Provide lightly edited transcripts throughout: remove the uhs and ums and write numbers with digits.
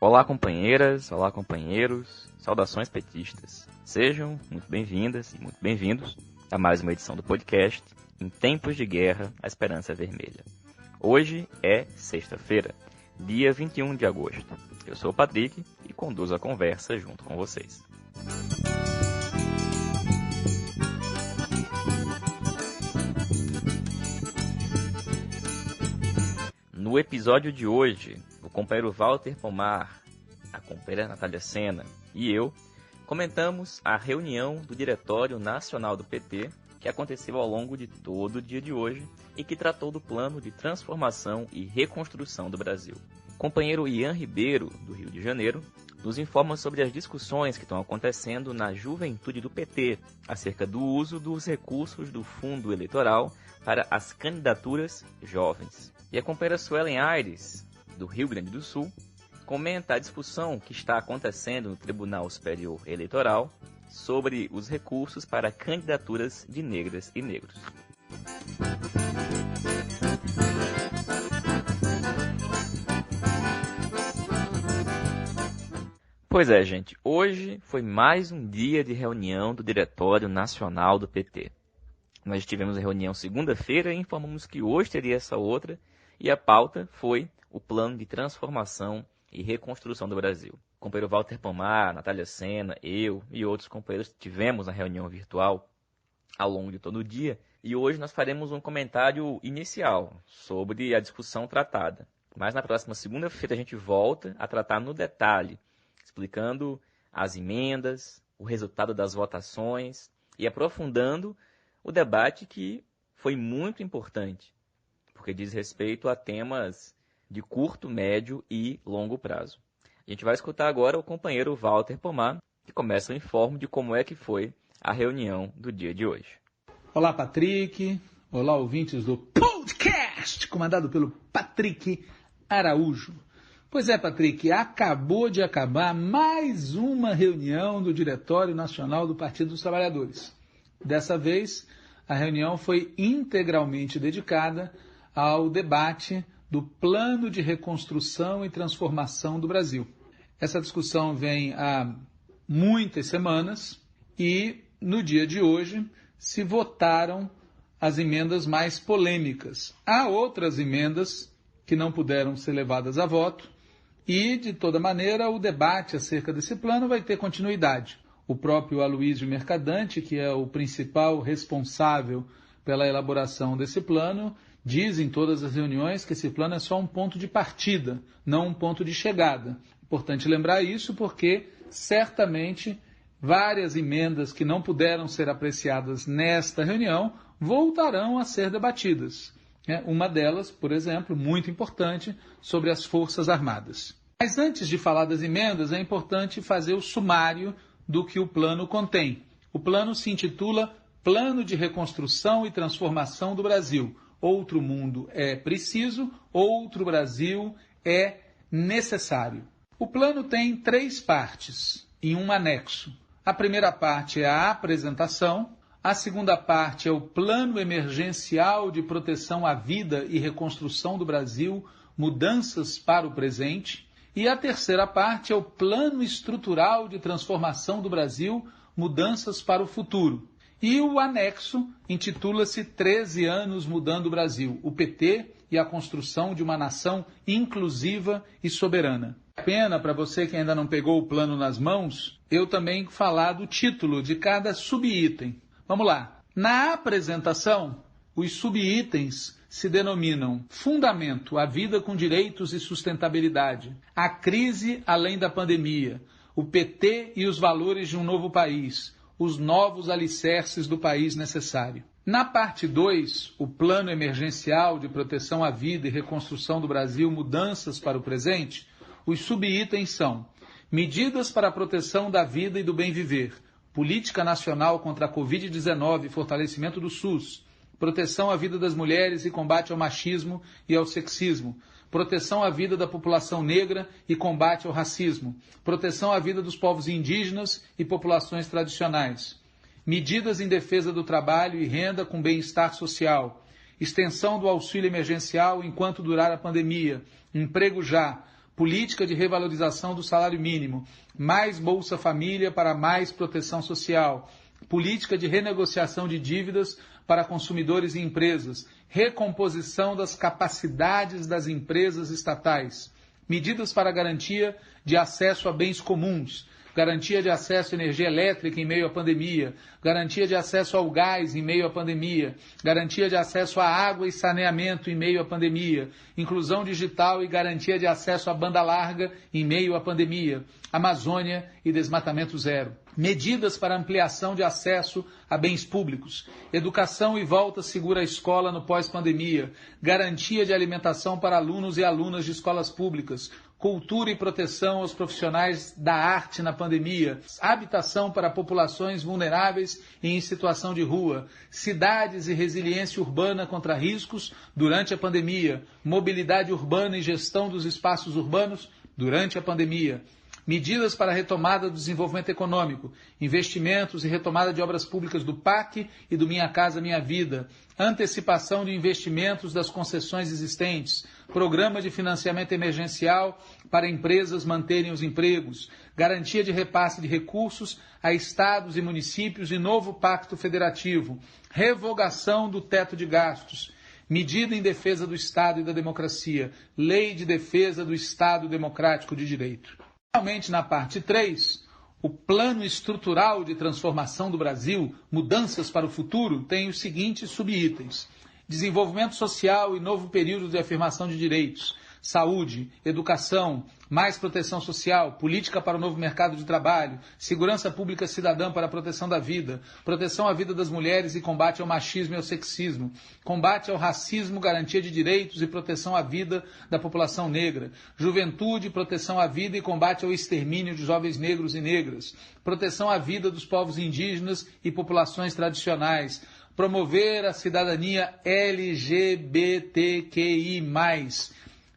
Olá companheiras, olá companheiros, saudações petistas. Sejam muito bem-vindas e muito bem-vindos a mais uma edição do podcast Em Tempos de Guerra, a Esperança é Vermelha. Hoje é sexta-feira, dia 21 de agosto. Eu sou o Patrick e conduzo a conversa junto com vocês. No episódio de hoje, o companheiro Walter Pomar, a companheira Natália Sena e eu comentamos a reunião do Diretório Nacional do PT que aconteceu ao longo de todo o dia de hoje e que tratou do plano de transformação e reconstrução do Brasil. O companheiro Ian Ribeiro, do Rio de Janeiro, nos informa sobre as discussões que estão acontecendo na juventude do PT acerca do uso dos recursos do fundo eleitoral para as candidaturas jovens. E a companheira Suelen Aires, do Rio Grande do Sul, comenta a discussão que está acontecendo no Tribunal Superior Eleitoral sobre os recursos para candidaturas de negras e negros. Pois é, gente, hoje foi mais um dia de reunião do Diretório Nacional do PT. Nós tivemos a reunião segunda-feira e informamos que hoje teria essa outra, e a pauta foi o plano de transformação e reconstrução do Brasil. O companheiro Walter Pomar, Natália Sena, eu e outros companheiros tivemos a reunião virtual ao longo de todo o dia, e hoje nós faremos um comentário inicial sobre a discussão tratada. Mas na próxima segunda-feira a gente volta a tratar no detalhe, explicando as emendas, o resultado das votações e aprofundando o debate que foi muito importante, porque diz respeito a temas de curto, médio e longo prazo. A gente vai escutar agora o companheiro Walter Pomar, que começa o informe de como é que foi a reunião do dia de hoje. Olá, Patrick. Olá, ouvintes do podcast, comandado pelo Patrick Araújo. Pois é, Patrick, acabou de acabar mais uma reunião do Diretório Nacional do Partido dos Trabalhadores. Dessa vez, a reunião foi integralmente dedicada ao debate do Plano de Reconstrução e Transformação do Brasil. Essa discussão vem há muitas semanas e, no dia de hoje, se votaram as emendas mais polêmicas. Há outras emendas que não puderam ser levadas a voto e, de toda maneira, o debate acerca desse plano vai ter continuidade. O próprio Aloysio Mercadante, que é o principal responsável pela elaboração desse plano, diz em todas as reuniões que esse plano é só um ponto de partida, não um ponto de chegada. Importante lembrar isso porque, certamente, várias emendas que não puderam ser apreciadas nesta reunião voltarão a ser debatidas. Uma delas, por exemplo, muito importante, sobre as Forças Armadas. Mas antes de falar das emendas, é importante fazer o sumário do que o plano contém. O plano se intitula Plano de Reconstrução e Transformação do Brasil. Outro mundo é preciso, outro Brasil é necessário. O plano tem 3 partes e um anexo. A primeira parte é a apresentação, a segunda parte é o Plano Emergencial de Proteção à Vida e Reconstrução do Brasil, Mudanças para o Presente, e a terceira parte é o Plano Estrutural de Transformação do Brasil, Mudanças para o Futuro. E o anexo intitula-se 13 anos mudando o Brasil, o PT e a construção de uma nação inclusiva e soberana. Pena para você que ainda não pegou o plano nas mãos, eu também falar do título de cada subitem. Vamos lá. Na apresentação, os subitens se denominam Fundamento, a vida com direitos e sustentabilidade, a crise além da pandemia, o PT e os valores de um novo país, os novos alicerces do país necessário. Na parte 2, o Plano Emergencial de Proteção à Vida e Reconstrução do Brasil, Mudanças para o Presente, os subitens são Medidas para a Proteção da Vida e do Bem Viver, Política Nacional contra a Covid-19 e Fortalecimento do SUS, Proteção à Vida das Mulheres e Combate ao Machismo e ao Sexismo, Proteção à Vida da População Negra e Combate ao Racismo, Proteção à Vida dos Povos Indígenas e Populações Tradicionais, Medidas em Defesa do Trabalho e Renda com Bem-Estar Social, extensão do auxílio emergencial enquanto durar a pandemia, emprego já, política de revalorização do salário mínimo, mais Bolsa Família para mais proteção social, política de renegociação de dívidas para consumidores e empresas, recomposição das capacidades das empresas estatais, medidas para garantia de acesso a bens comuns, garantia de acesso à energia elétrica em meio à pandemia, garantia de acesso ao gás em meio à pandemia, garantia de acesso à água e saneamento em meio à pandemia, inclusão digital e garantia de acesso à banda larga em meio à pandemia, Amazônia e desmatamento zero. Medidas para ampliação de acesso a bens públicos, educação e volta segura à escola no pós-pandemia, garantia de alimentação para alunos e alunas de escolas públicas, cultura e proteção aos profissionais da arte na pandemia, habitação para populações vulneráveis e em situação de rua, cidades e resiliência urbana contra riscos durante a pandemia, mobilidade urbana e gestão dos espaços urbanos durante a pandemia. Medidas para a retomada do desenvolvimento econômico, investimentos e retomada de obras públicas do PAC e do Minha Casa Minha Vida, antecipação de investimentos das concessões existentes, programa de financiamento emergencial para empresas manterem os empregos, garantia de repasse de recursos a estados e municípios e novo pacto federativo, revogação do teto de gastos, medida em defesa do Estado e da democracia, lei de defesa do Estado democrático de direito. Finalmente, na parte 3, o Plano Estrutural de Transformação do Brasil, Mudanças para o Futuro, tem os seguintes subitens: desenvolvimento social e novo período de afirmação de direitos, saúde, educação, mais proteção social, política para o novo mercado de trabalho, segurança pública cidadã para a proteção da vida, proteção à vida das mulheres e combate ao machismo e ao sexismo, combate ao racismo, garantia de direitos e proteção à vida da população negra, juventude, proteção à vida e combate ao extermínio de jovens negros e negras, proteção à vida dos povos indígenas e populações tradicionais, promover a cidadania LGBTQI+,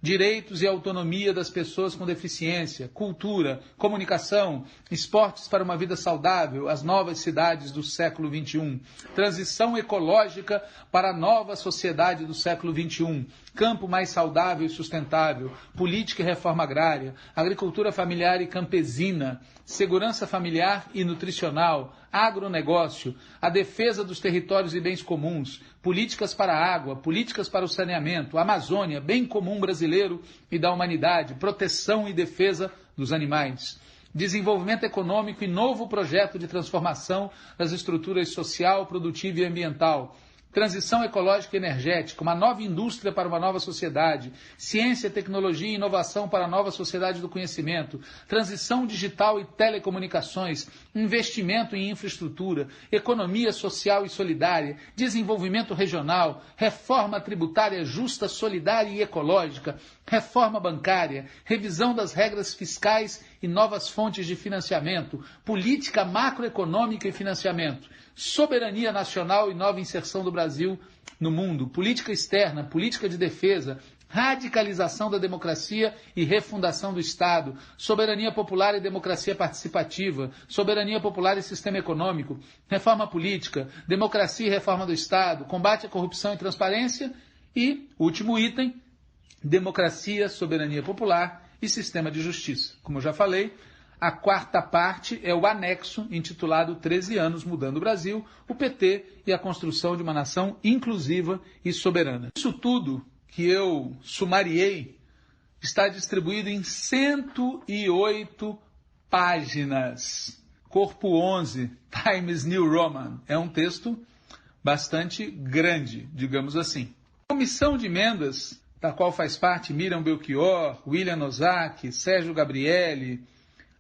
direitos e autonomia das pessoas com deficiência, cultura, comunicação, esportes para uma vida saudável, as novas cidades do século XXI, transição ecológica para a nova sociedade do século XXI, campo mais saudável e sustentável, política e reforma agrária, agricultura familiar e campesina, segurança familiar e nutricional, agronegócio, a defesa dos territórios e bens comuns, políticas para a água, políticas para o saneamento, Amazônia, bem comum brasileiro e da humanidade, proteção e defesa dos animais, desenvolvimento econômico e novo projeto de transformação das estruturas social, produtiva e ambiental, transição ecológica e energética, uma nova indústria para uma nova sociedade, ciência, tecnologia e inovação para a nova sociedade do conhecimento, transição digital e telecomunicações, investimento em infraestrutura, economia social e solidária, desenvolvimento regional, reforma tributária justa, solidária e ecológica, reforma bancária, revisão das regras fiscais e novas fontes de financiamento, política macroeconômica e financiamento, soberania nacional e nova inserção do Brasil no mundo, política externa, política de defesa, radicalização da democracia e refundação do Estado, soberania popular e democracia participativa, soberania popular e sistema econômico, reforma política, democracia e reforma do Estado, combate à corrupção e transparência e, último item, democracia, soberania popular e sistema de justiça. Como eu já falei, a quarta parte é o anexo intitulado 13 anos mudando o Brasil, o PT e a construção de uma nação inclusiva e soberana. Isso tudo que eu sumariei está distribuído em 108 páginas. Corpo 11, Times New Roman. É um texto bastante grande, digamos assim. A comissão de emendas, da qual faz parte Miriam Belchior, William Ozaki, Sérgio Gabrielli,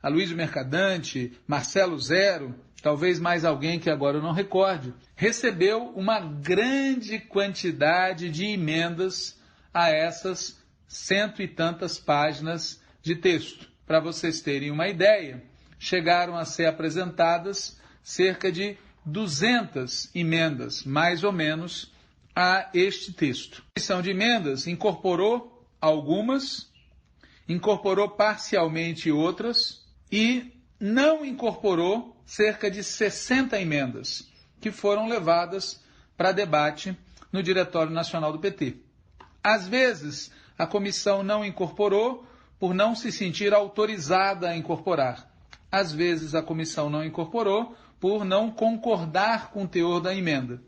Aloysio Mercadante, Marcelo Zero, talvez mais alguém que agora eu não recorde, recebeu uma grande quantidade de emendas a essas 100 e tantas páginas de texto. Para vocês terem uma ideia, chegaram a ser apresentadas cerca de 200 emendas, mais ou menos, a este texto. A comissão de emendas incorporou algumas, incorporou parcialmente outras, e não incorporou cerca de 60 emendas que foram levadas para debate no Diretório Nacional do PT. Às vezes, a comissão não incorporou por não se sentir autorizada a incorporar. Às vezes a comissão não incorporou por não concordar com o teor da emenda.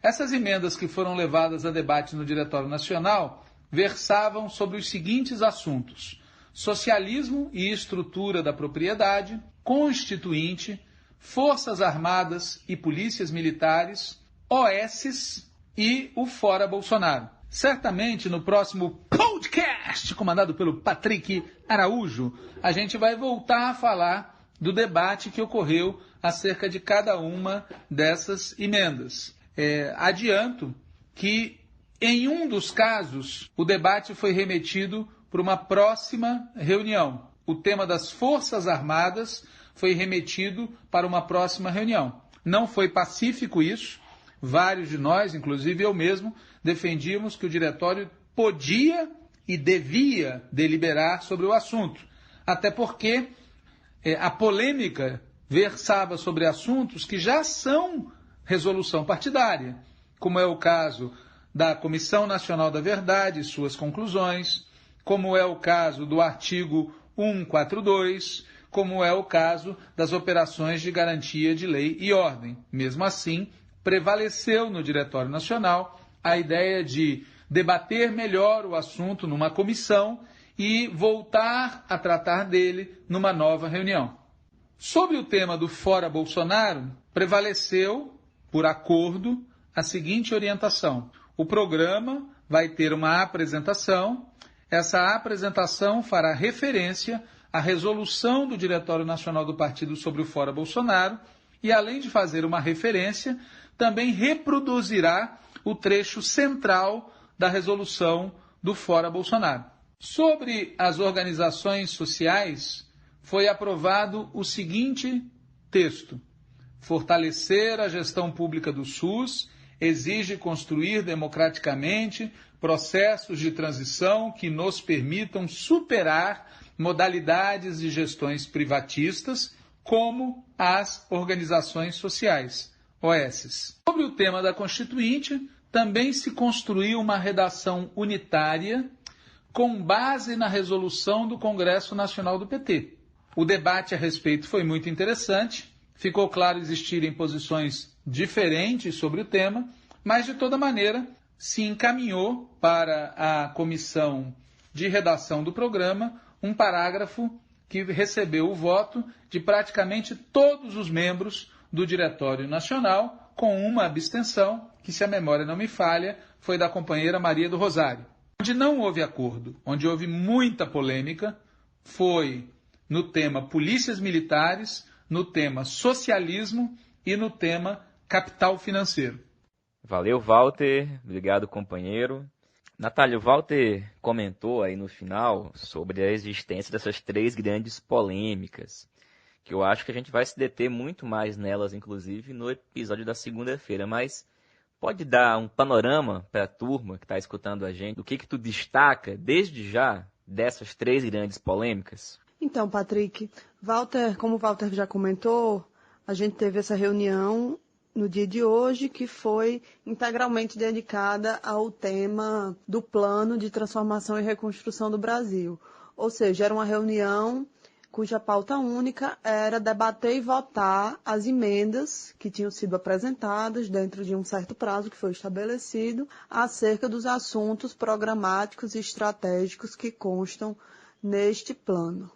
Essas emendas que foram levadas a debate no Diretório Nacional versavam sobre os seguintes assuntos: socialismo e estrutura da propriedade, constituinte, Forças Armadas e Polícias Militares, OSs e o Fora Bolsonaro. Certamente no próximo podcast, comandado pelo Patrick Araújo, a gente vai voltar a falar do debate que ocorreu acerca de cada uma dessas emendas. Adianto que, em um dos casos, o debate foi remetido para uma próxima reunião. O tema das Forças Armadas foi remetido para uma próxima reunião. Não foi pacífico isso. Vários de nós, inclusive eu mesmo, defendíamos que o diretório podia e devia deliberar sobre o assunto. Até porque a polêmica versava sobre assuntos que já são resolução partidária, como é o caso da Comissão Nacional da Verdade e suas conclusões, como é o caso do artigo 142, como é o caso das operações de garantia de lei e ordem. Mesmo assim, prevaleceu no Diretório Nacional a ideia de debater melhor o assunto numa comissão e voltar a tratar dele numa nova reunião. Sobre o tema do Fora Bolsonaro, prevaleceu, por acordo, a seguinte orientação: o programa vai ter uma apresentação, essa apresentação fará referência à resolução do Diretório Nacional do Partido sobre o Fora Bolsonaro e, além de fazer uma referência, também reproduzirá o trecho central da resolução do Fora Bolsonaro. Sobre as organizações sociais, foi aprovado o seguinte texto: fortalecer a gestão pública do SUS exige construir democraticamente processos de transição que nos permitam superar modalidades de gestões privatistas, como as organizações sociais, OSs. Sobre o tema da Constituinte, também se construiu uma redação unitária com base na resolução do Congresso Nacional do PT. O debate a respeito foi muito interessante, ficou claro existirem posições diferentes sobre o tema, mas de toda maneira se encaminhou para a comissão de redação do programa um parágrafo que recebeu o voto de praticamente todos os membros do Diretório Nacional, com uma abstenção, que, se a memória não me falha, foi da companheira Maria do Rosário. Onde não houve acordo, onde houve muita polêmica, foi no tema polícias militares, no tema socialismo e no tema capital financeiro. Valeu, Walter. Obrigado, companheiro. Natália, o Walter comentou aí no final sobre a existência dessas 3 grandes polêmicas, que eu acho que a gente vai se deter muito mais nelas, inclusive, no episódio da segunda-feira, mas pode dar um panorama para a turma que está escutando a gente, do que tu destaca, desde já, dessas 3 grandes polêmicas? Então, Patrick, como o Walter já comentou, a gente teve essa reunião no dia de hoje, que foi integralmente dedicada ao tema do Plano de Transformação e Reconstrução do Brasil. Ou seja, era uma reunião cuja pauta única era debater e votar as emendas que tinham sido apresentadas dentro de um certo prazo que foi estabelecido acerca dos assuntos programáticos e estratégicos que constam neste plano.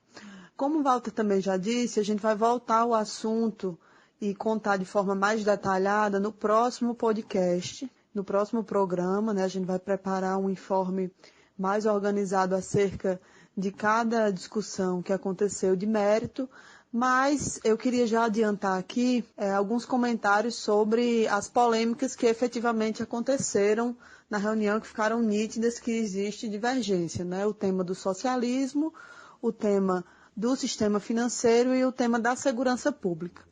Como o Walter também já disse, a gente vai voltar ao assunto e contar de forma mais detalhada no próximo podcast, no próximo programa, né? A gente vai preparar um informe mais organizado acerca de cada discussão que aconteceu de mérito, mas eu queria já adiantar aqui alguns comentários sobre as polêmicas que efetivamente aconteceram na reunião, que ficaram nítidas que existe divergência, né? O tema do socialismo, o tema do sistema financeiro e o tema da segurança pública.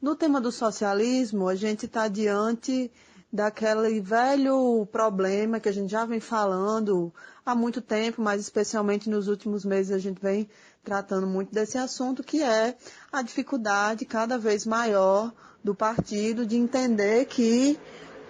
No tema do socialismo, a gente está diante daquele velho problema que a gente já vem falando há muito tempo, mas especialmente nos últimos meses a gente vem tratando muito desse assunto, que é a dificuldade cada vez maior do partido de entender que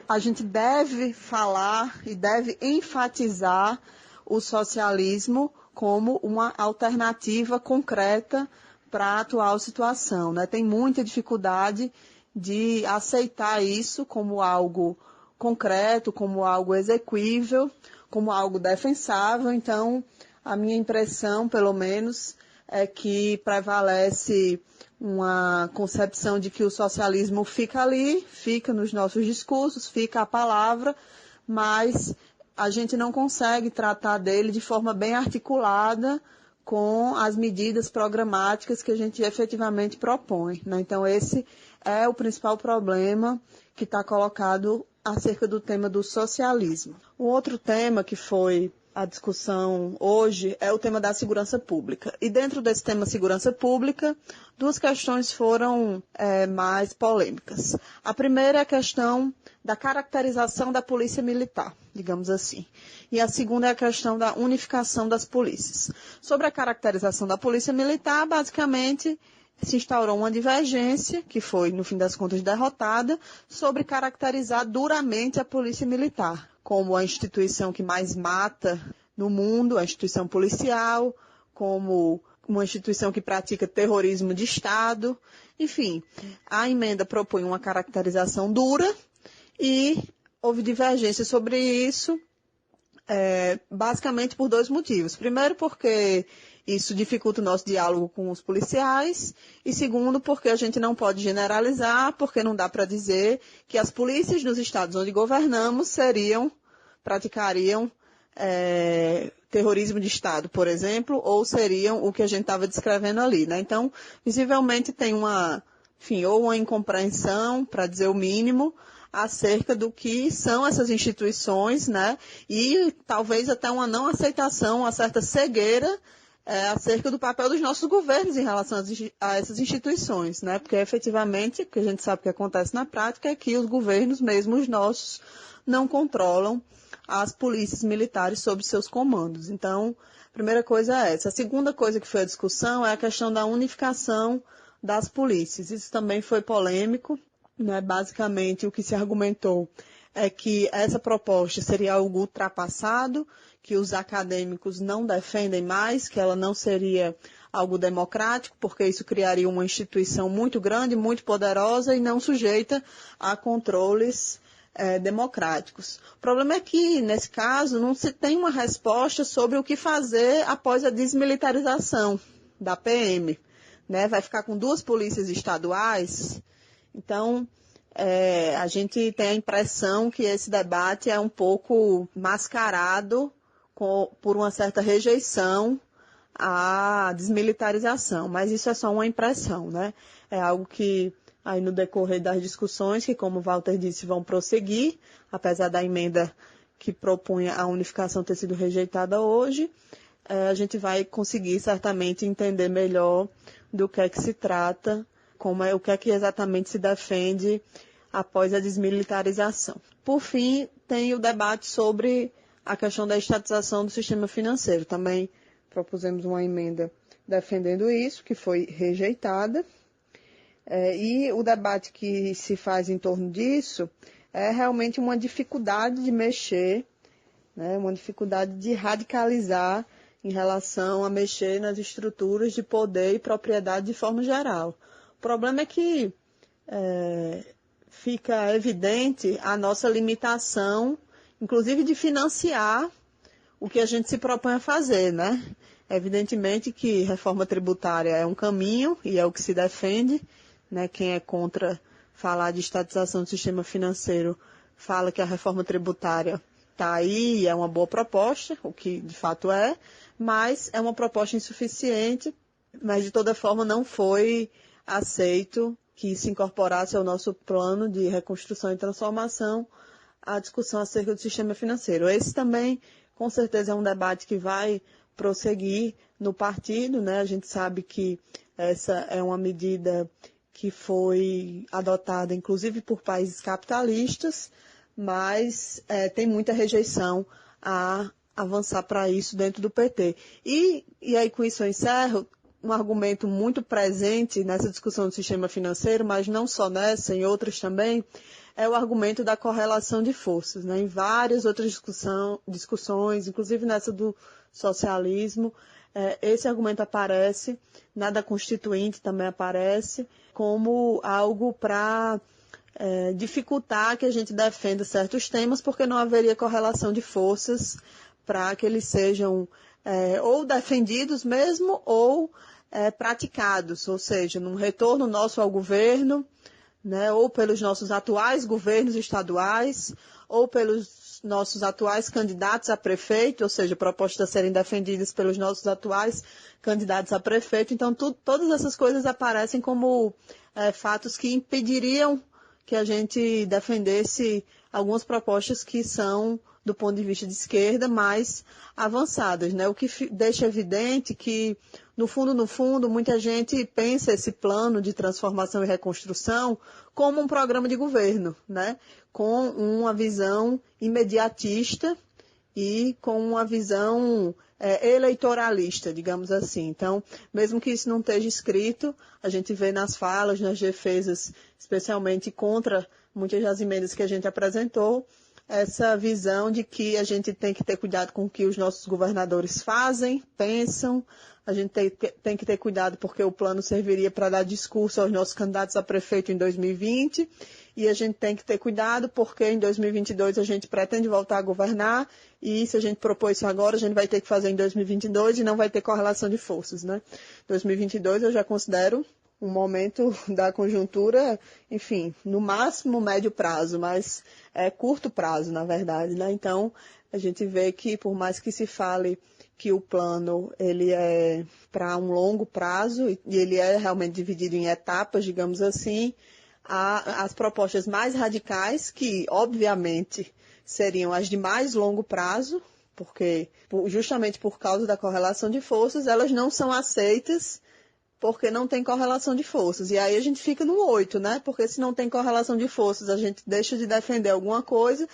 a gente deve falar e deve enfatizar o socialismo como uma alternativa concreta para a atual situação, né? Tem muita dificuldade de aceitar isso como algo concreto, como algo exequível, como algo defensável. Então, a minha impressão, pelo menos, é que prevalece uma concepção de que o socialismo fica ali, fica nos nossos discursos, fica a palavra, mas a gente não consegue tratar dele de forma bem articulada com as medidas programáticas que a gente efetivamente propõe, né? Então, esse é o principal problema que está colocado acerca do tema do socialismo. O outro tema que foi a discussão hoje é o tema da segurança pública. E dentro desse tema segurança pública, duas questões foram mais polêmicas. A primeira é a questão da caracterização da polícia militar, digamos assim. E a segunda é a questão da unificação das polícias. Sobre a caracterização da polícia militar, basicamente se instaurou uma divergência, que foi, no fim das contas, derrotada, sobre caracterizar duramente a polícia militar, como a instituição que mais mata no mundo, a instituição policial, como uma instituição que pratica terrorismo de Estado. Enfim, a emenda propõe uma caracterização dura e houve divergência sobre isso, basicamente por dois motivos. Primeiro, porque isso dificulta o nosso diálogo com os policiais. E segundo, porque a gente não pode generalizar, porque não dá para dizer que as polícias nos estados onde governamos praticariam terrorismo de Estado, por exemplo, ou seriam o que a gente estava descrevendo ali, né? Então, visivelmente tem ou uma incompreensão, para dizer o mínimo, acerca do que são essas instituições, né? E talvez até uma não aceitação, uma certa cegueira acerca do papel dos nossos governos em relação a essas instituições, né? Porque efetivamente, o que a gente sabe que acontece na prática é que os governos, mesmo os nossos, não controlam as polícias militares sob seus comandos. Então, a primeira coisa é essa. A segunda coisa que foi a discussão é a questão da unificação das polícias. Isso também foi polêmico, né? Basicamente, o que se argumentou é que essa proposta seria algo ultrapassado, que os acadêmicos não defendem mais, que ela não seria algo democrático, porque isso criaria uma instituição muito grande, muito poderosa e não sujeita a controles democráticos. O problema é que, nesse caso, não se tem uma resposta sobre o que fazer após a desmilitarização da PM, né? Vai ficar com duas polícias estaduais. Então, a gente tem a impressão que esse debate é um pouco mascarado por uma certa rejeição à desmilitarização, mas isso é só uma impressão, né? É algo que aí no decorrer das discussões, que como o Walter disse, vão prosseguir, apesar da emenda que propunha a unificação ter sido rejeitada hoje, a gente vai conseguir certamente entender melhor do que é que se trata, o que é que exatamente se defende após a desmilitarização. Por fim, tem o debate sobre a questão da estatização do sistema financeiro. Também propusemos uma emenda defendendo isso, que foi rejeitada. E o debate que se faz em torno disso é realmente uma dificuldade de mexer, né, uma dificuldade de radicalizar em relação a mexer nas estruturas de poder e propriedade de forma geral. O problema é que fica evidente a nossa limitação, inclusive de financiar o que a gente se propõe a fazer, né? Evidentemente que reforma tributária é um caminho e é o que se defende, né? Quem é contra falar de estatização do sistema financeiro fala que a reforma tributária está aí e é uma boa proposta, o que de fato é, mas é uma proposta insuficiente, mas de toda forma não foi aceito que se incorporasse ao nosso plano de reconstrução e transformação a discussão acerca do sistema financeiro. Esse também, com certeza, é um debate que vai prosseguir no partido, né? A gente sabe que essa é uma medida que foi adotada, inclusive, por países capitalistas, mas tem muita rejeição a avançar para isso dentro do PT. E aí, com isso eu encerro, um argumento muito presente nessa discussão do sistema financeiro, mas não só nessa, em outras também, é o argumento da correlação de forças, né? Em várias outras discussões, inclusive nessa do socialismo, esse argumento aparece, na da Constituinte também aparece, como algo para dificultar que a gente defenda certos temas, porque não haveria correlação de forças para que eles sejam ou defendidos mesmo ou praticados, ou seja, num retorno nosso ao governo, né, ou pelos nossos atuais governos estaduais, ou pelos nossos atuais candidatos a prefeito, ou seja, propostas a serem defendidas pelos nossos atuais candidatos a prefeito. Então, todas essas coisas aparecem como fatos que impediriam que a gente defendesse algumas propostas que são, do ponto de vista de esquerda, mais avançadas, né? O que deixa evidente que, no fundo, muita gente pensa esse plano de transformação e reconstrução como um programa de governo, né? Com uma visão imediatista e com uma visão eleitoralista, digamos assim. Então, mesmo que isso não esteja escrito, a gente vê nas falas, nas defesas, especialmente contra muitas das emendas que a gente apresentou, essa visão de que a gente tem que ter cuidado com o que os nossos governadores fazem, pensam, a gente tem que ter cuidado porque o plano serviria para dar discurso aos nossos candidatos a prefeito em 2020, e a gente tem que ter cuidado porque em 2022 a gente pretende voltar a governar, e se a gente propor isso agora, a gente vai ter que fazer em 2022 e não vai ter correlação de forças, né? 2022 eu já considero um momento da conjuntura, enfim, no máximo médio prazo, mas é curto prazo, na verdade, né? Então, a gente vê que, por mais que se fale que o plano ele é para um longo prazo, e ele é realmente dividido em etapas, digamos assim, há as propostas mais radicais, que, obviamente, seriam as de mais longo prazo, porque, justamente por causa da correlação de forças, elas não são aceitas porque não tem correlação de forças. E aí a gente fica no 8, né? Porque se não tem correlação de forças, a gente deixa de defender alguma coisa,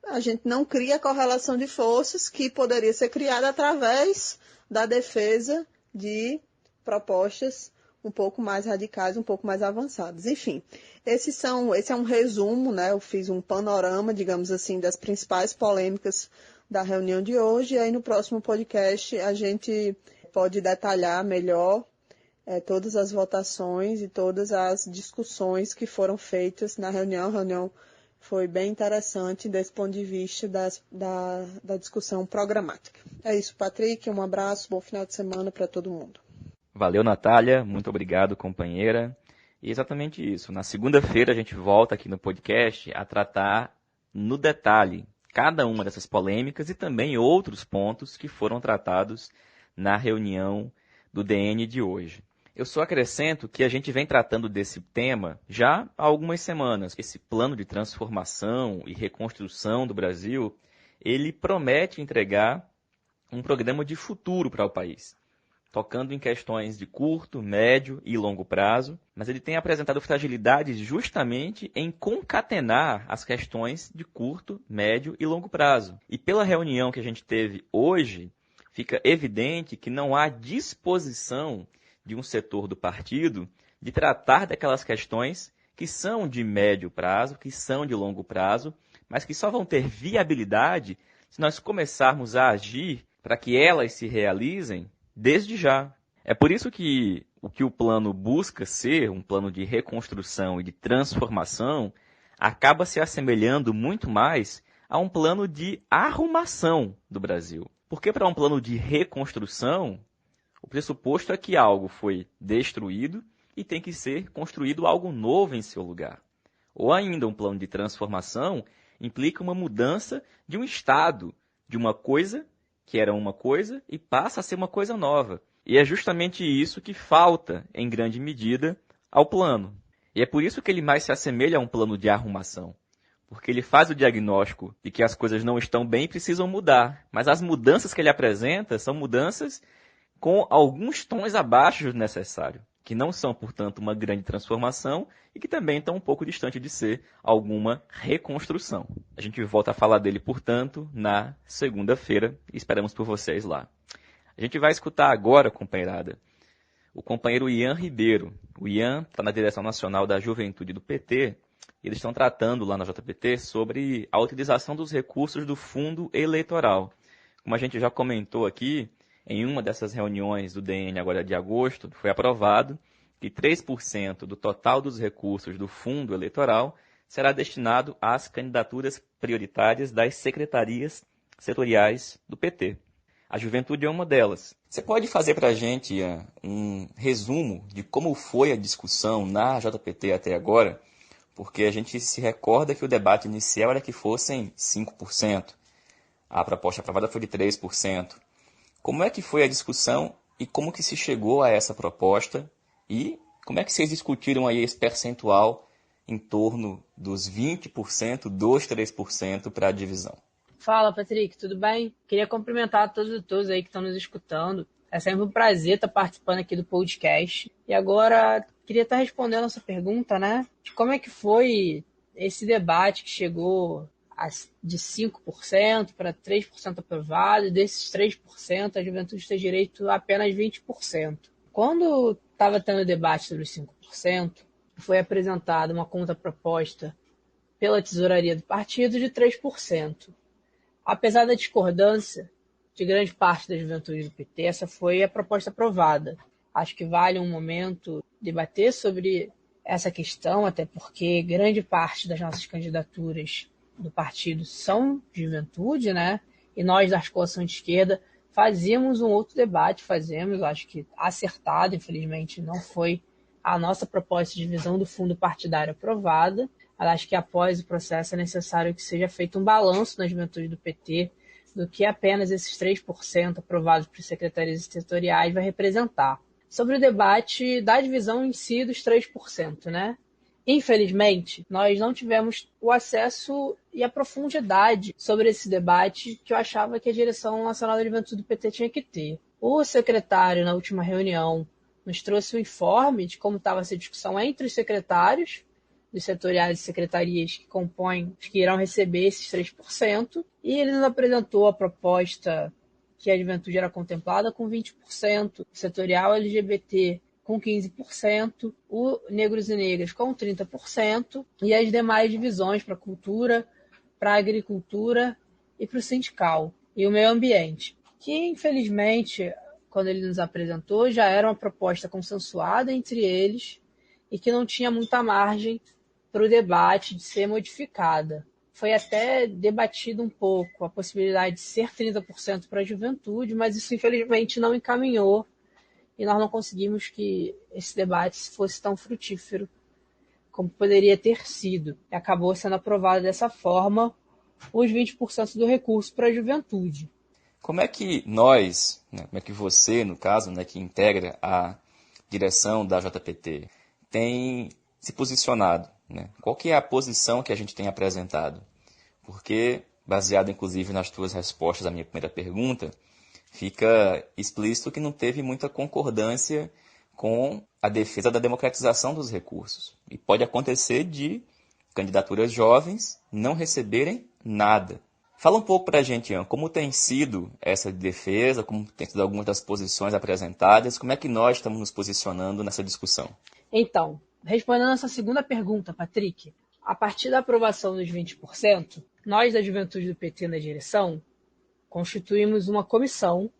a gente não cria correlação de forças que poderia ser criada através da defesa de propostas um pouco mais radicais, um pouco mais avançadas. Enfim, esse é um resumo, né? Eu fiz um panorama, digamos assim, das principais polêmicas da reunião de hoje, e aí no próximo podcast a gente pode detalhar melhor todas as votações e todas as discussões que foram feitas na reunião. A reunião foi bem interessante desse ponto de vista da discussão programática. É isso, Patrick. Um abraço, bom final de semana para todo mundo. Valeu, Natália. Muito obrigado, companheira. E exatamente isso. Na segunda-feira a gente volta aqui no podcast a tratar no detalhe cada uma dessas polêmicas e também outros pontos que foram tratados na reunião do DN de hoje. Eu só acrescento que a gente vem tratando desse tema já há algumas semanas. Esse plano de transformação e reconstrução do Brasil, ele promete entregar um programa de futuro para o país, tocando em questões de curto, médio e longo prazo, mas ele tem apresentado fragilidades justamente em concatenar as questões de curto, médio e longo prazo. E pela reunião que a gente teve hoje, fica evidente que não há disposição de um setor do partido de tratar daquelas questões que são de médio prazo, que são de longo prazo, mas que só vão ter viabilidade se nós começarmos a agir para que elas se realizem desde já. É por isso que o que o plano busca ser, um plano de reconstrução e de transformação, acaba se assemelhando muito mais a um plano de arrumação do Brasil. Porque para um plano de reconstrução, o pressuposto é que algo foi destruído e tem que ser construído algo novo em seu lugar. Ou ainda, um plano de transformação implica uma mudança de um estado, de uma coisa que era uma coisa e passa a ser uma coisa nova. E é justamente isso que falta, em grande medida, ao plano. E é por isso que ele mais se assemelha a um plano de arrumação. Porque ele faz o diagnóstico de que as coisas não estão bem e precisam mudar. Mas as mudanças que ele apresenta são mudanças com alguns tons abaixo do necessário, que não são, portanto, uma grande transformação e que também estão um pouco distante de ser alguma reconstrução. A gente volta a falar dele, portanto, na segunda-feira e esperamos por vocês lá. A gente vai escutar agora, companheirada, o companheiro Ian Ribeiro. O Ian está na direção nacional da Juventude do PT Eles estão tratando lá na JPT sobre a utilização dos recursos do fundo eleitoral. Como a gente já comentou aqui, em uma dessas reuniões do DN agora de agosto, foi aprovado que 3% do total dos recursos do fundo eleitoral será destinado às candidaturas prioritárias das secretarias setoriais do PT. A juventude é uma delas. Você pode fazer para a gente, Ian, um resumo de como foi a discussão na JPT até agora? Porque a gente se recorda que o debate inicial era que fossem 5%. A proposta aprovada foi de 3%. Como é que foi a discussão e como que se chegou a essa proposta? E como é que vocês discutiram aí esse percentual em torno dos 20%, dos 3% para a divisão? Fala, Patrick, tudo bem? Queria cumprimentar todos e todas aí que estão nos escutando. É sempre um prazer estar participando aqui do podcast. E agora, queria estar respondendo essa pergunta, né? De como é que foi esse debate que chegou de 5% para 3% aprovado, e desses 3%, a juventude tem direito a apenas 20%. Quando estava tendo debate sobre os 5%, foi apresentada uma contraproposta pela tesouraria do partido de 3%. Apesar da discordância de grande parte da juventude do PT, essa foi a proposta aprovada. Acho que vale um momento debater sobre essa questão, até porque grande parte das nossas candidaturas do partido são de juventude, né? E nós, da articulação de esquerda, fazíamos um outro debate, acho que acertado, infelizmente não foi a nossa proposta de divisão do fundo partidário aprovada. Acho que após o processo é necessário que seja feito um balanço na juventude do PT do que apenas esses 3% aprovados por secretarias setoriais vai representar. Sobre o debate da divisão em si dos 3%, né? Infelizmente, nós não tivemos o acesso e a profundidade sobre esse debate que eu achava que a direção nacional da juventude do PT tinha que ter. O secretário, na última reunião, nos trouxe um informe de como estava essa discussão entre os secretários dos setoriais e secretarias que compõem, que irão receber esses 3%, e ele nos apresentou a proposta que a juventude era contemplada com 20%, o setorial LGBT com 15%, o negros e negras com 30%, e as demais divisões para a cultura, para a agricultura e para o sindical, e o meio ambiente, que infelizmente, quando ele nos apresentou, já era uma proposta consensuada entre eles e que não tinha muita margem para o debate de ser modificada. Foi até debatido um pouco a possibilidade de ser 30% para a juventude, mas isso infelizmente não encaminhou e nós não conseguimos que esse debate fosse tão frutífero como poderia ter sido. E acabou sendo aprovado dessa forma os 20% do recurso para a juventude. Como é que nós, né, como é que você, no caso, né, que integra a direção da JPT, tem se posicionado? Né? Qual que é a posição que a gente tem apresentado? Porque, baseado inclusive nas tuas respostas à minha primeira pergunta, fica explícito que não teve muita concordância com a defesa da democratização dos recursos. E pode acontecer de candidaturas jovens não receberem nada. Fala um pouco para a gente, Ian, como tem sido essa defesa, como tem sido algumas das posições apresentadas, como é que nós estamos nos posicionando nessa discussão? Então, respondendo essa segunda pergunta, Patrick, a partir da aprovação dos 20%, nós da Juventude do PT na direção constituímos uma comissão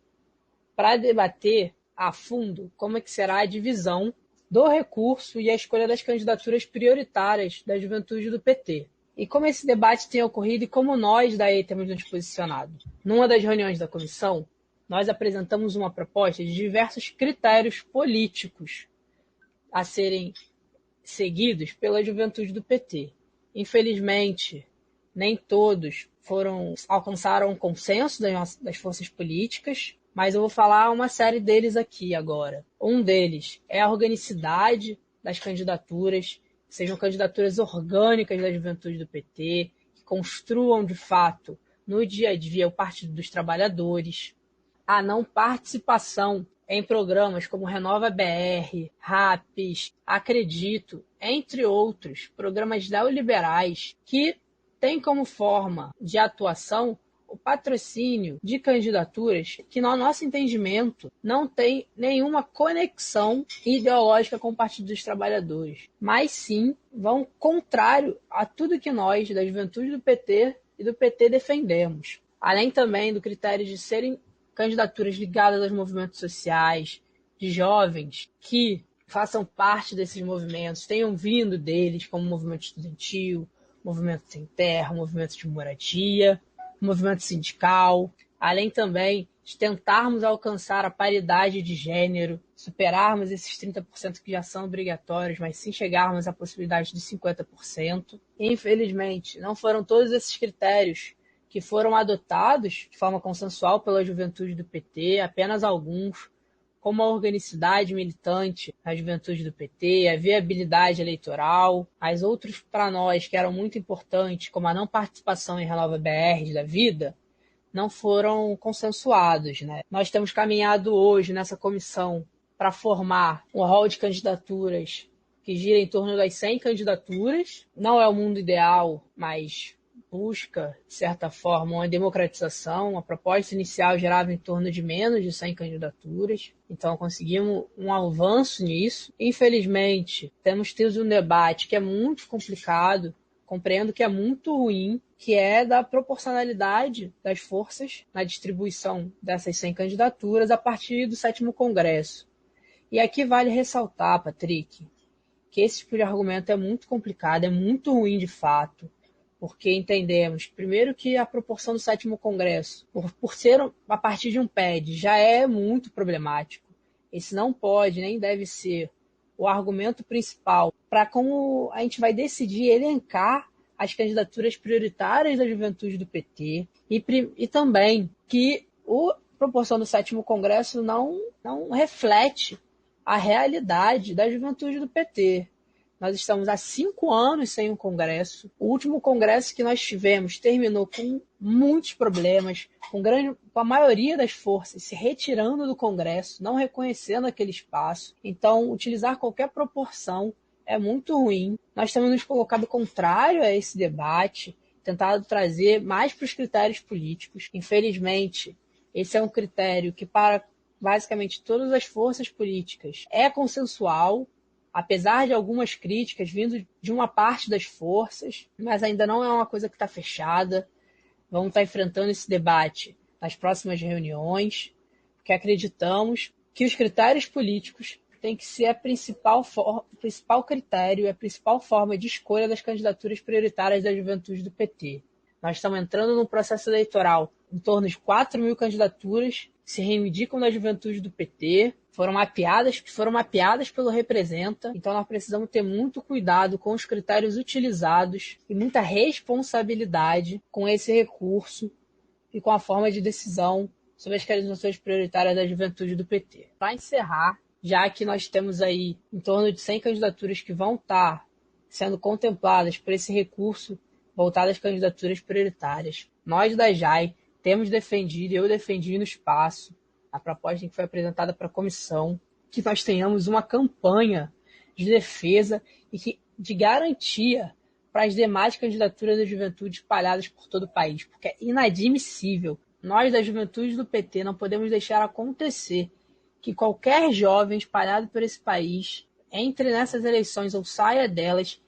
para debater a fundo como é que será a divisão do recurso e a escolha das candidaturas prioritárias da Juventude do PT. E como esse debate tem ocorrido e como nós daí temos nos posicionado. Numa das reuniões da comissão, nós apresentamos uma proposta de diversos critérios políticos a serem seguidos pela juventude do PT. Infelizmente, nem todos alcançaram o consenso das forças políticas, mas eu vou falar uma série deles aqui agora. Um deles é a organicidade das candidaturas, que sejam candidaturas orgânicas da juventude do PT, que construam de fato no dia a dia o Partido dos Trabalhadores. A não participação em programas como Renova BR, RAPES, Acredito, entre outros, programas neoliberais que têm como forma de atuação o patrocínio de candidaturas que, no nosso entendimento, não tem nenhuma conexão ideológica com o Partido dos Trabalhadores, mas sim vão contrário a tudo que nós, da juventude do PT e do PT, defendemos. Além também do critério de serem candidaturas ligadas aos movimentos sociais, de jovens que façam parte desses movimentos, tenham vindo deles, como o movimento estudantil, movimento sem terra, movimento de moradia, movimento sindical, além também de tentarmos alcançar a paridade de gênero, superarmos esses 30% que já são obrigatórios, mas sim chegarmos à possibilidade de 50%. Infelizmente, não foram todos esses critérios que foram adotados de forma consensual pela juventude do PT, apenas alguns, como a organicidade militante da juventude do PT, a viabilidade eleitoral, as outros para nós que eram muito importantes, como a não participação em Renova BR da vida, não foram consensuados, né? Nós temos caminhado hoje nessa comissão para formar um rol de candidaturas que gira em torno das 100 candidaturas. Não é o mundo ideal, mas busca, de certa forma, uma democratização. A proposta inicial gerava em torno de menos de 100 candidaturas, então conseguimos um avanço nisso. Infelizmente, temos tido um debate que é muito complicado, compreendo que é muito ruim, que é da proporcionalidade das forças na distribuição dessas 100 candidaturas a partir do 7º Congresso. E aqui vale ressaltar, Patrick, que esse tipo de argumento é muito complicado, é muito ruim de fato, porque entendemos, primeiro, que a proporção do 7º Congresso, por ser a partir de um PED, já é muito problemático. Esse não pode, nem deve ser o argumento principal para como a gente vai decidir elencar as candidaturas prioritárias da juventude do PT e também que a proporção do 7º Congresso não reflete a realidade da juventude do PT. Nós estamos há 5 anos sem um congresso. O último congresso que nós tivemos terminou com muitos problemas, com a maioria das forças se retirando do congresso, não reconhecendo aquele espaço. Então, utilizar qualquer proporção é muito ruim. Nós temos nos colocado contrário a esse debate, tentado trazer mais para os critérios políticos. Infelizmente, esse é um critério que, para basicamente todas as forças políticas, é consensual, apesar de algumas críticas vindo de uma parte das forças, mas ainda não é uma coisa que está fechada. Vamos estar enfrentando esse debate nas próximas reuniões, porque acreditamos que os critérios políticos têm que ser o principal critério e a principal forma de escolha das candidaturas prioritárias da juventude do PT. Nós estamos entrando num processo eleitoral em torno de 4.000 candidaturas que se reivindicam da juventude do PT, foram mapeadas pelo Representa, então nós precisamos ter muito cuidado com os critérios utilizados e muita responsabilidade com esse recurso e com a forma de decisão sobre as candidaturas prioritárias da juventude do PT. Para encerrar, já que nós temos aí em torno de 100 candidaturas que vão estar sendo contempladas por esse recurso voltado às candidaturas prioritárias, nós da JAI temos defendido, eu defendi no espaço, a proposta que foi apresentada para a comissão, que nós tenhamos uma campanha de defesa e de garantia para as demais candidaturas da juventude espalhadas por todo o país, porque é inadmissível. Nós, da juventude do PT, não podemos deixar acontecer que qualquer jovem espalhado por esse país entre nessas eleições ou saia delas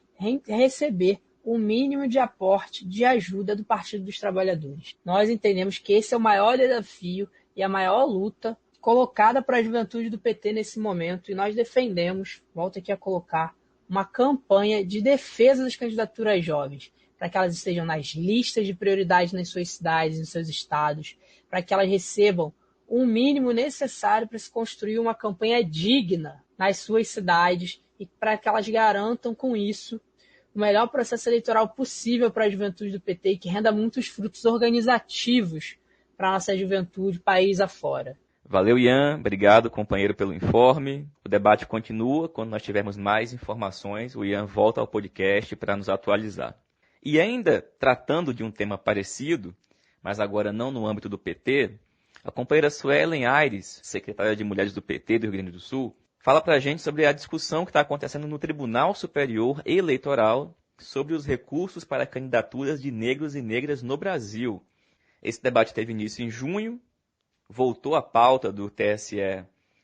receber o mínimo de aporte de ajuda do Partido dos Trabalhadores. Nós entendemos que esse é o maior desafio e a maior luta colocada para a juventude do PT nesse momento, e nós defendemos, volto aqui a colocar, uma campanha de defesa das candidaturas jovens, para que elas estejam nas listas de prioridade nas suas cidades, nos seus estados, para que elas recebam o mínimo necessário para se construir uma campanha digna nas suas cidades e para que elas garantam com isso o melhor processo eleitoral possível para a juventude do PT e que renda muitos frutos organizativos para a nossa juventude, país afora. Valeu, Ian. Obrigado, companheiro, pelo informe. O debate continua. Quando nós tivermos mais informações, o Ian volta ao podcast para nos atualizar. E ainda tratando de um tema parecido, mas agora não no âmbito do PT, a companheira Suelen Aires, secretária de Mulheres do PT do Rio Grande do Sul, fala para a gente sobre a discussão que está acontecendo no Tribunal Superior Eleitoral sobre os recursos para candidaturas de negros e negras no Brasil. Esse debate teve início em junho, voltou à pauta do TSE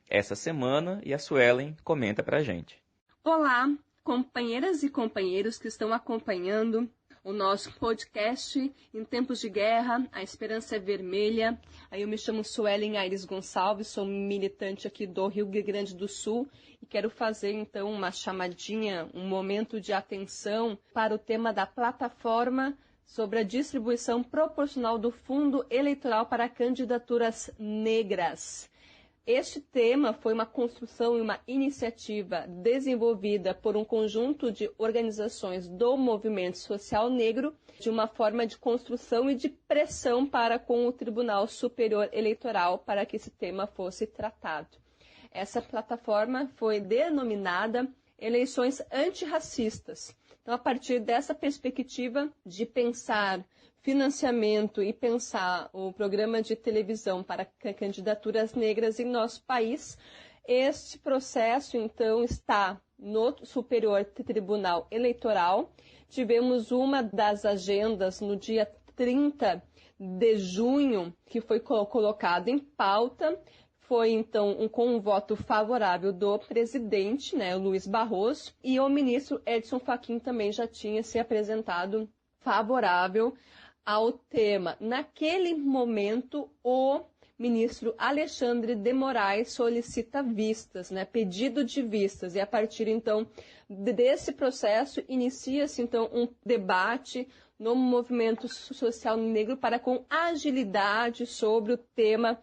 essa semana e a Suelen comenta para a gente. Olá, companheiras e companheiros que estão acompanhando o nosso podcast Em Tempos de Guerra, A Esperança é Vermelha. Eu me chamo Suelen Aires Gonçalves, sou militante aqui do Rio Grande do Sul e quero fazer então uma chamadinha, um momento de atenção para o tema da plataforma sobre a distribuição proporcional do fundo eleitoral para candidaturas negras. Este tema foi uma construção e uma iniciativa desenvolvida por um conjunto de organizações do movimento social negro, de uma forma de construção e de pressão para com o Tribunal Superior Eleitoral para que esse tema fosse tratado. Essa plataforma foi denominada Eleições Antirracistas. Então, a partir dessa perspectiva de pensar financiamento e pensar o programa de televisão para candidaturas negras em nosso país, este processo, então, está no Superior Tribunal Eleitoral. Tivemos uma das agendas no dia 30 de junho, que foi colocada em pauta. Foi, então, com um voto favorável do presidente, né, Luiz Barroso, e o ministro Edson Fachin também já tinha se apresentado favorável ao tema. Naquele momento, o ministro Alexandre de Moraes solicita vistas, né, pedido de vistas, e a partir, então, desse processo, inicia-se, então, um debate no movimento social negro para com agilidade sobre o tema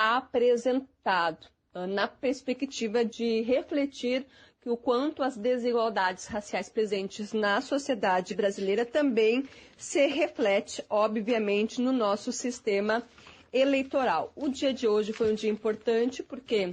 apresentado, na perspectiva de refletir que o quanto as desigualdades raciais presentes na sociedade brasileira também se reflete, obviamente, no nosso sistema eleitoral. O dia de hoje foi um dia importante porque,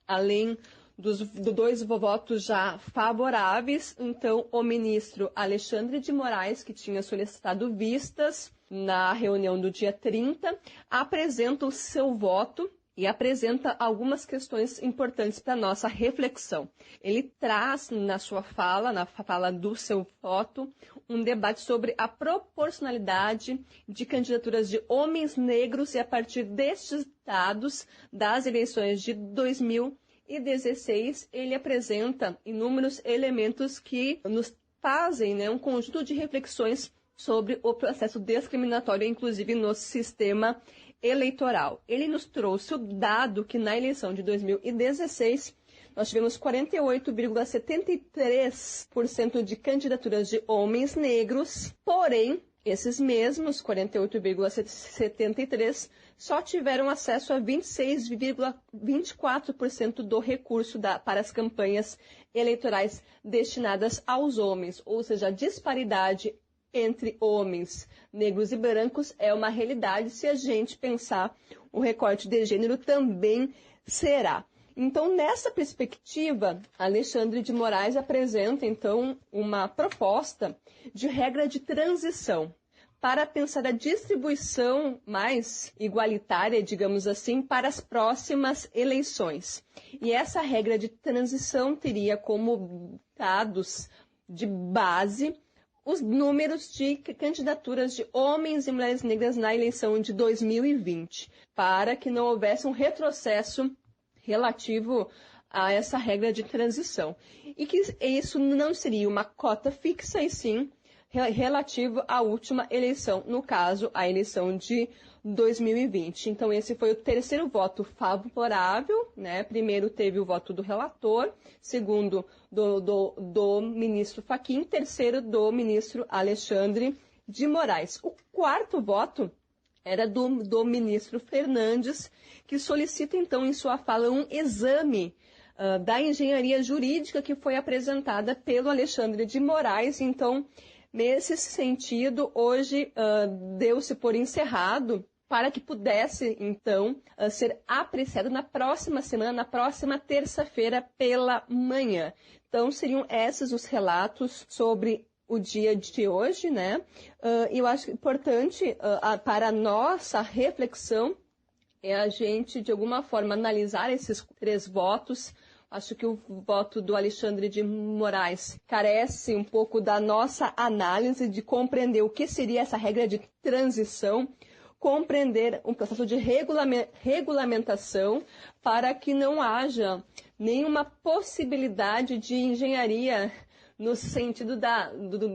além dos dois votos já favoráveis, então o ministro Alexandre de Moraes, que tinha solicitado vistas na reunião do dia 30, apresenta o seu voto e apresenta algumas questões importantes para a nossa reflexão. Ele traz na sua fala, na fala do seu voto, um debate sobre a proporcionalidade de candidaturas de homens negros e, a partir destes dados das eleições de 2016, ele apresenta inúmeros elementos que nos fazem, né, um conjunto de reflexões sobre o processo discriminatório, inclusive no sistema eleitoral. Ele nos trouxe o dado que na eleição de 2016 nós tivemos 48,73% de candidaturas de homens negros, porém, esses mesmos 48,73% só tiveram acesso a 26,24% do recurso para as campanhas eleitorais destinadas aos homens, ou seja, a disparidade entre homens negros e brancos é uma realidade. Se a gente pensar o recorte de gênero, também será. Então, nessa perspectiva, Alexandre de Moraes apresenta, então, uma proposta de regra de transição para pensar a distribuição mais igualitária, digamos assim, para as próximas eleições. E essa regra de transição teria como dados de base os números de candidaturas de homens e mulheres negras na eleição de 2020, para que não houvesse um retrocesso relativo a essa regra de transição. E que isso não seria uma cota fixa, e sim relativo à última eleição, no caso, a eleição de 2020. Então, esse foi o terceiro voto favorável, né? Primeiro teve o voto do relator, segundo do ministro Fachin, terceiro do ministro Alexandre de Moraes. O quarto voto era do ministro Fernandes, que solicita, então, em sua fala, um exame da engenharia jurídica que foi apresentada pelo Alexandre de Moraes. Então, nesse sentido, hoje deu-se por encerrado para que pudesse, então, ser apreciado na próxima semana, na próxima terça-feira pela manhã. Então, seriam esses os relatos sobre o dia de hoje, né? E eu acho importante para a nossa reflexão é a gente, de alguma forma, analisar esses três votos. Acho que o voto do Alexandre de Moraes carece um pouco da nossa análise de compreender o que seria essa regra de transição, compreender um processo de regulamentação para que não haja nenhuma possibilidade de engenharia no sentido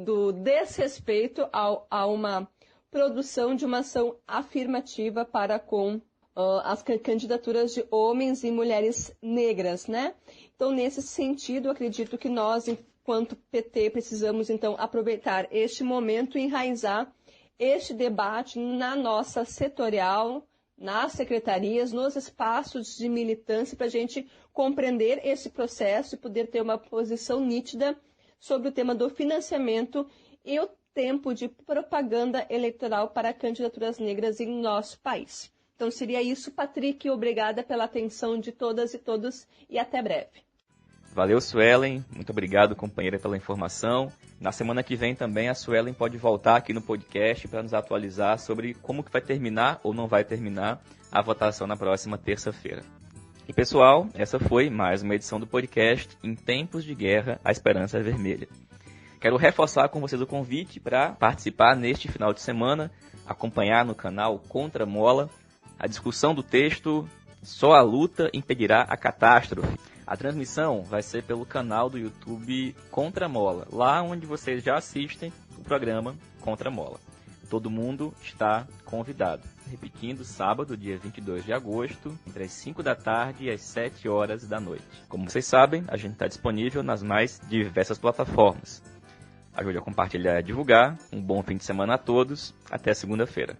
do desrespeito a uma produção de uma ação afirmativa para com as candidaturas de homens e mulheres negras, né? Então, nesse sentido, acredito que nós, enquanto PT, precisamos, então, aproveitar este momento e enraizar este debate na nossa setorial, nas secretarias, nos espaços de militância, para a gente compreender esse processo e poder ter uma posição nítida sobre o tema do financiamento e o tempo de propaganda eleitoral para candidaturas negras em nosso país. Então seria isso, Patrick. Obrigada pela atenção de todas e todos e até breve. Valeu, Suelen. Muito obrigado, companheira, pela informação. Na semana que vem também a Suelen pode voltar aqui no podcast para nos atualizar sobre como que vai terminar ou não vai terminar a votação na próxima terça-feira. E pessoal, essa foi mais uma edição do podcast Em Tempos de Guerra, a Esperança é Vermelha. Quero reforçar com vocês o convite para participar neste final de semana, acompanhar no canal Contra Mola a discussão do texto Só a Luta Impedirá a Catástrofe. A transmissão vai ser pelo canal do YouTube Contra Mola, lá onde vocês já assistem o programa Contra Mola. Todo mundo está convidado. Repetindo, sábado, dia 22 de agosto, entre as 5 da tarde e as 7 horas da noite. Como vocês sabem, a gente está disponível nas mais diversas plataformas. Ajude a compartilhar e a divulgar. Um bom fim de semana a todos. Até segunda-feira.